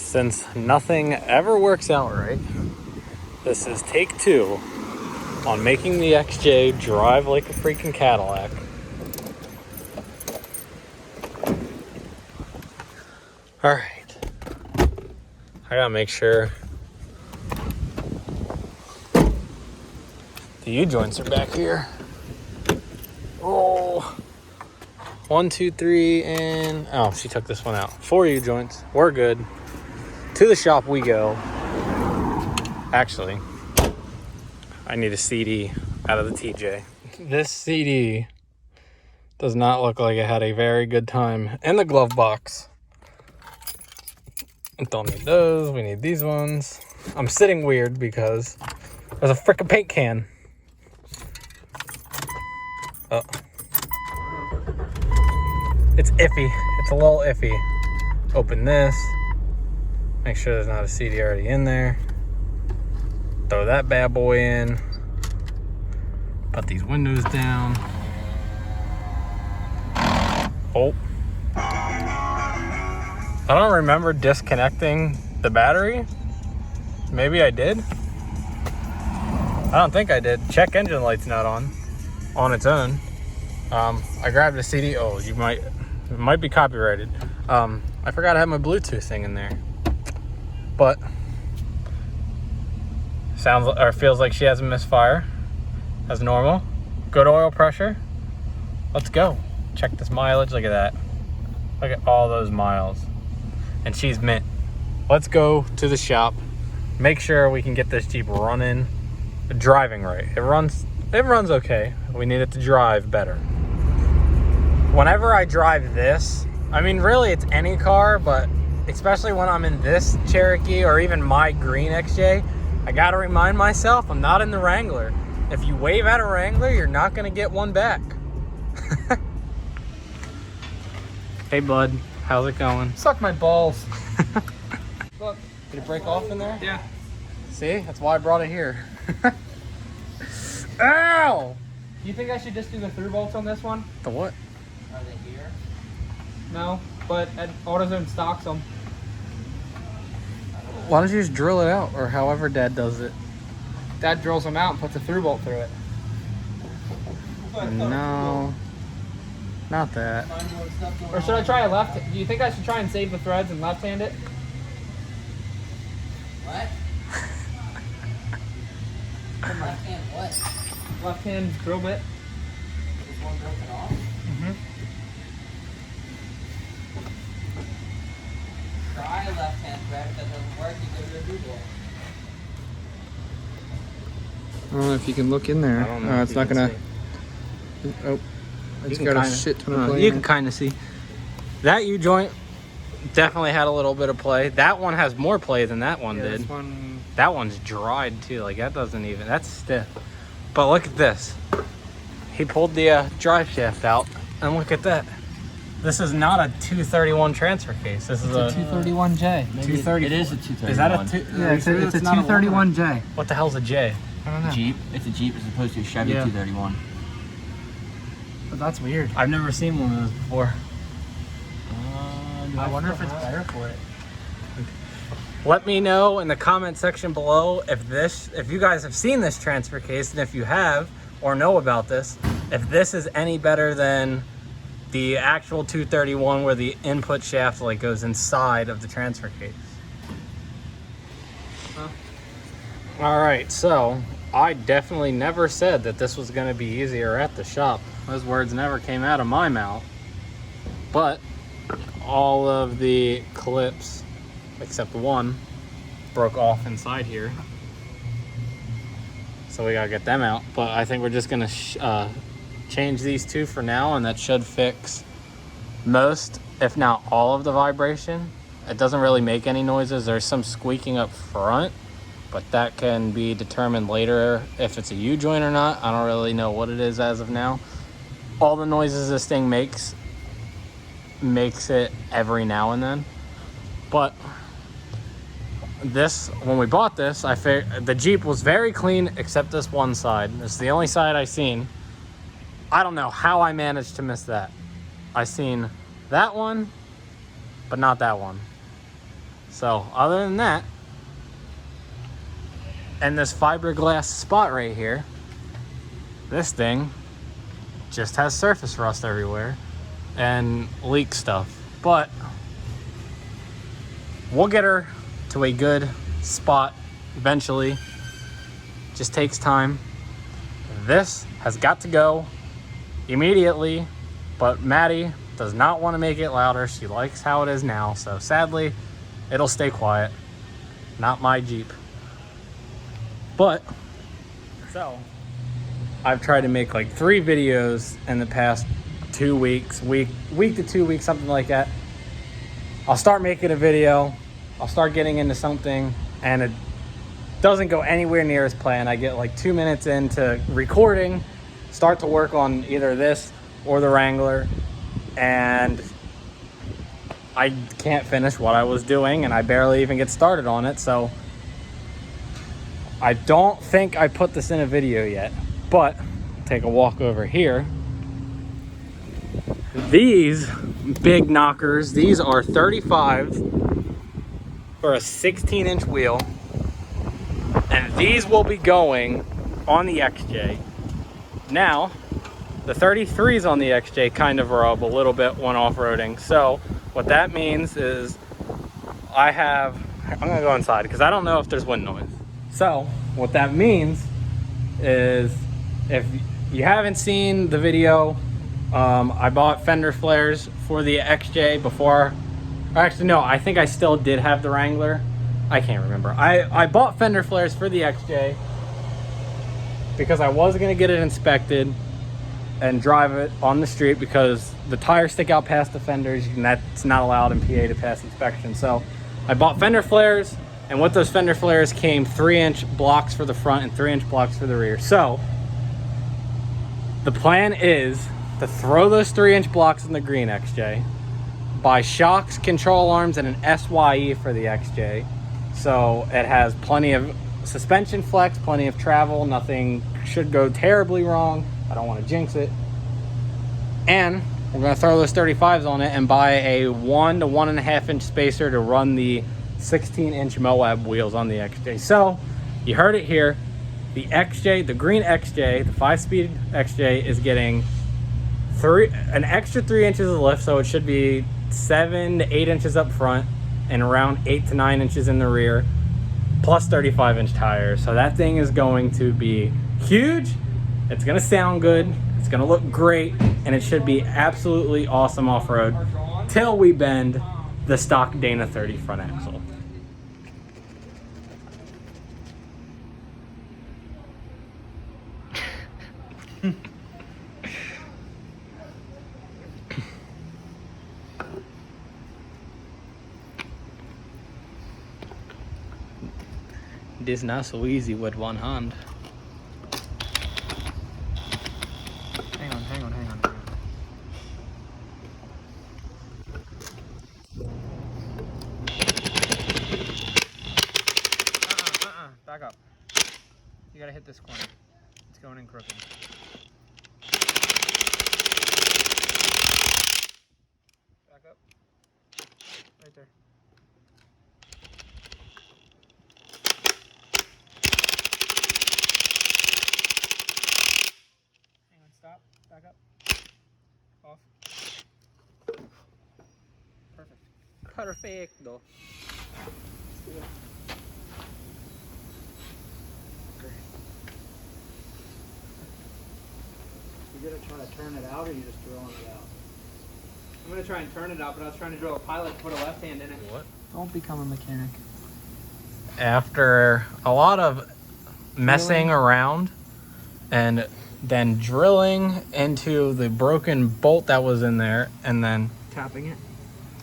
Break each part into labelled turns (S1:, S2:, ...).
S1: Since nothing ever works out right, this is take 2 on making the XJ drive like a freaking Cadillac. All right, I gotta make sure the U-joints are back here. Oh, 1, 2, 3, and oh, she took this one out. 4 U-joints, we're good. To the shop we go. Actually, I need a CD out of the TJ. This CD does not look like it had a very good time in the glove box. Don't need those, we need these ones. I'm sitting weird because there's a frickin' paint can. Oh. It's iffy, it's a little iffy. Open this. Make sure there's not a CD already in there. Throw that bad boy in. Put these windows down. Oh. I don't remember disconnecting the battery. Maybe I did. I don't think I did. Check engine light's not on its own. I grabbed a CD. Oh, it might be copyrighted. I forgot I had my Bluetooth thing in there. But feels like she has a misfire as normal. Good oil pressure. Let's go. Check this mileage. Look at that. Look at all those miles. And she's mint. Let's go to the shop. Make sure we can get this Jeep driving right. It runs okay. We need it to drive better. Whenever I drive this, I mean, really it's any car, but especially when I'm in this Cherokee or even my green XJ, I gotta remind myself I'm not in the Wrangler. If you wave at a Wrangler, you're not gonna get one back. Hey bud, how's it going?
S2: Suck my balls.
S1: Look, did it break off in there?
S2: Yeah.
S1: See, that's why I brought it here. Ow!
S2: Do you think I should just do the through bolts on this one?
S1: The what?
S3: Are they here?
S2: No, but AutoZone stocks them.
S1: Why don't you just drill it out, or however Dad does it?
S2: Dad drills them out and puts a through bolt through it.
S1: No, not that.
S2: Or should I try a left? Do you think I should try and save the threads and left-hand it?
S3: What? Left hand what?
S2: Left-hand drill bit.
S3: Is one broken off?
S2: Mm-hmm.
S3: Try left hand thread. If that doesn't work, you go to a Google.
S4: I don't know if you can look in there.
S1: I don't know if
S4: It's
S1: you
S4: not
S1: can
S4: gonna.
S1: see.
S4: Oh, it's
S1: can
S4: got a
S1: kinda-
S4: shit ton of play.
S1: You
S4: in
S1: can
S4: it.
S1: kind of see. That U-joint definitely had a little bit of play. That one has more play than that one did.
S4: This one.
S1: That one's dried too. Like that doesn't even. That's stiff. But look at this. He pulled the drive shaft out, and look at that. This is not a 231 transfer case. This is a
S2: 231J.
S1: 230.
S3: It is a 231.
S1: Is that a two?
S2: Yeah, it's a
S1: not
S2: 231J.
S1: What the hell's a J?
S2: I don't know.
S3: Jeep. It's a Jeep as opposed to a Chevy
S2: Yeah.
S3: 231.
S2: But that's weird.
S1: I've never seen one of those before.
S2: I wonder if it's better for it.
S1: Let me know in the comment section below if you guys have seen this transfer case, and if you have or know about this, if this is any better than the actual 231 where the input shaft like goes inside of the transfer case. All right, so I definitely never said that this was going to be easier at the shop. Those words never came out of my mouth. But all of the clips, except one, broke off inside here. So we got to get them out. But I think we're just going to change these two for now, and that should fix most, if not all, of the vibration. It doesn't really make any noises. There's some squeaking up front, but that can be determined later if it's a U-joint or not. I don't really know what it is as of now. All the noises this thing makes it every now and then. But this, when we bought this, I figured the Jeep was very clean except this one side. It's the only side I seen. I don't know how I managed to miss that. I seen that one, but not that one. So other than that, and this fiberglass spot right here, this thing just has surface rust everywhere and leak stuff. But we'll get her to a good spot eventually. Just takes time. This has got to go immediately, but Maddie does not want to make it louder. She likes how it is now, so sadly it'll stay quiet. Not my Jeep. But so I've tried to make like 3 videos in the past 2 weeks, week to 2 weeks, something like that. I'll start making a video, I'll start getting into something, and it doesn't go anywhere near as planned. I get like 2 minutes into recording, start to work on either this or the Wrangler, and I can't finish what I was doing, and I barely even get started on it. So I don't think I put this in a video yet, but take a walk over here. These big knockers, these are 35s for a 16-inch wheel, and these will be going on the XJ. Now, the 33s on the XJ kind of rub a little bit when off-roading. So what that means is I'm gonna go inside because I don't know if there's wind noise. So what that means is, if you haven't seen the video, I bought fender flares for the XJ before. Actually, no, I think I still did have the Wrangler. I can't remember. I bought fender flares for the XJ because I was gonna get it inspected and drive it on the street because the tires stick out past the fenders, and that's not allowed in PA to pass inspection. So I bought fender flares, and with those fender flares came 3-inch blocks for the front and 3-inch blocks for the rear. So the plan is to throw those 3-inch blocks in the green XJ, buy shocks, control arms, and an SYE for the XJ. So it has plenty of suspension flex, plenty of travel, nothing should go terribly wrong. I don't want to jinx it. And we're going to throw those 35s on it and buy a 1 to 1.5 inch spacer to run the 16-inch Moab wheels on the XJ. So you heard it here. The XJ, the green XJ, the 5-speed XJ is getting an extra 3 inches of lift, so it should be 7 to 8 inches up front and around 8 to 9 inches in the rear, plus 35-inch tires. So that thing is going to be huge. It's gonna sound good, it's gonna look great, and it should be absolutely awesome off-road till we bend the stock Dana 30 front axle. It is not so easy with one hand. Hang on. Back up. You gotta hit this corner. It's going in crooked. Back up. Right there. Hang on, stop. Back up. Off. Perfect. Perfecto.
S3: You gonna try to turn it out, or you just drilling it out?
S2: I'm gonna try and turn it out, but I was trying to drill a pilot to put a left hand in it.
S1: What?
S2: Don't become a mechanic.
S1: After a lot of messing around and then drilling into the broken bolt that was in there, and then
S2: Tapping it.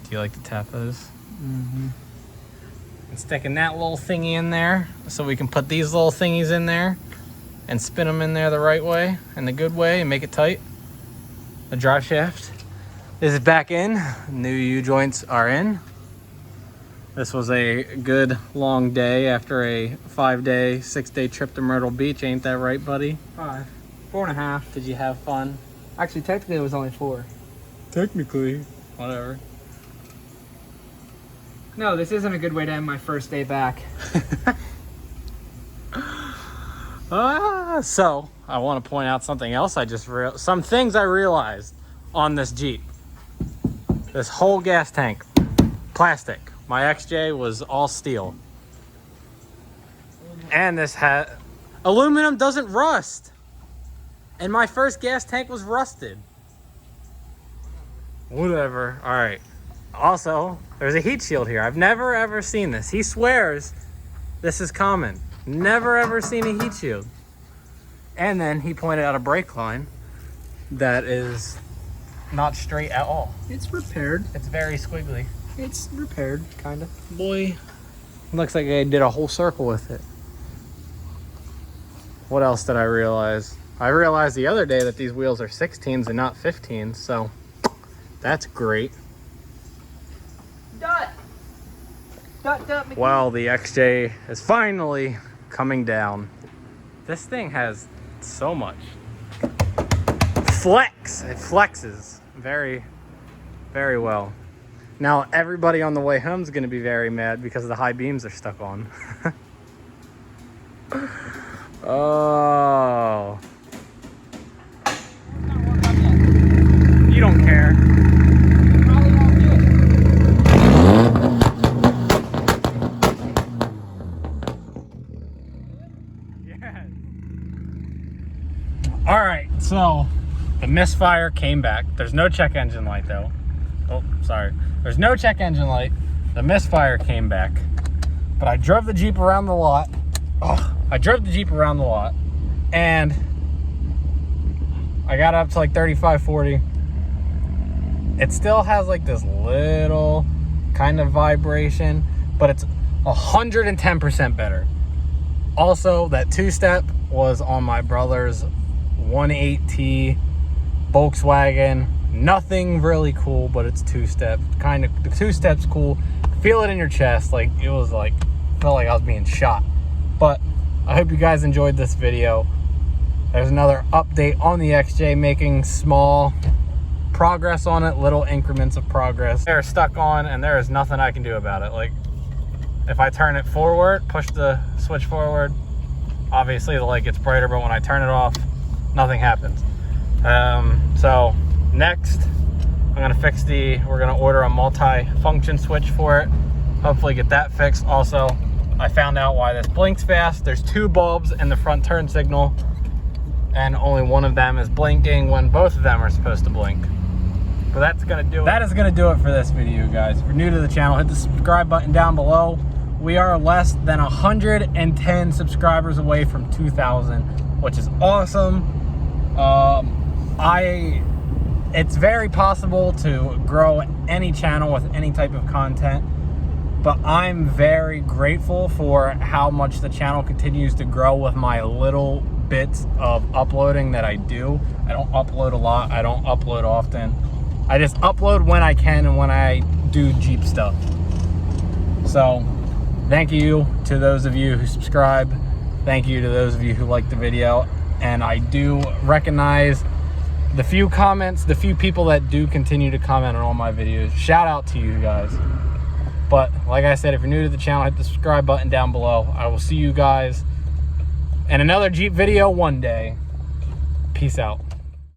S1: do you like to tap those?
S2: Mm-hmm.
S1: And sticking that little thingy in there so we can put these little thingies in there and spin them in there the right way and the good way and make it tight. The drive shaft is back in. New U-joints are in. This was a good long day after a 5-day, 6-day trip to Myrtle Beach. Ain't that right, buddy?
S2: 5. 4.5.
S1: Did you have fun?
S2: Actually, technically it was only 4.
S1: Technically. Whatever.
S2: No, this isn't a good way to end my first day back.
S1: So I want to point out something else. Some things I realized on this Jeep. This whole gas tank, plastic. My XJ was all steel. And this aluminum doesn't rust. And my first gas tank was rusted. Whatever. All right. Also, there's a heat shield here. I've never ever seen this. He swears this is common. Never ever seen a heat shield. And then he pointed out a brake line that is not straight at all.
S2: It's repaired.
S1: It's very squiggly.
S2: It's repaired, kind of.
S1: Boy, looks like I did a whole circle with it. What else did I realize? I realized the other day that these wheels are 16s and not 15s, so that's great.
S2: Dot, McKee.
S1: Well, the XJ is finally coming down. This thing has so much flex. It flexes very, very well. Now, everybody on the way home is going to be very mad because the high beams are stuck on. Oh. You don't care.
S2: Probably won't do it.
S1: Yeah. All right, so the misfire came back. There's no check engine light though. Oh, sorry. There's no check engine light. The misfire came back. But I drove the Jeep around the lot. And I got up to like 35, 40. It still has like this little kind of vibration, but it's 110% better. Also, that two-step was on my brother's 1.8T Volkswagen. Nothing really cool, but it's two-step. Kind of, the two-step's cool. Feel it in your chest. Like, it was like, felt like I was being shot. But I hope you guys enjoyed this video. There's another update on the XJ, making small progress on it, little increments of progress. They're stuck on, and there is nothing I can do about it. Like, if I turn it forward, push the switch forward, obviously the light gets brighter, but when I turn it off, nothing happens. So next, we're gonna order a multi-function switch for it. Hopefully get that fixed. Also, I found out why this blinks fast. There's two bulbs in the front turn signal, and only one of them is blinking when both of them are supposed to blink. But that's gonna do it. That is gonna do it for this video, guys. If you're new to the channel, hit the subscribe button down below. We are less than 110 subscribers away from 2,000, which is awesome. It's very possible to grow any channel with any type of content, but I'm very grateful for how much the channel continues to grow with my little bits of uploading that I do. I don't upload a lot. I don't upload often. I just upload when I can and when I do Jeep stuff. So thank you to those of you who subscribe. Thank you to those of you who like the video. And I do recognize the few comments, the few people that do continue to comment on all my videos. Shout out to you guys. But like I said, if you're new to the channel, hit the subscribe button down below. I will see you guys in another Jeep video one day. Peace out.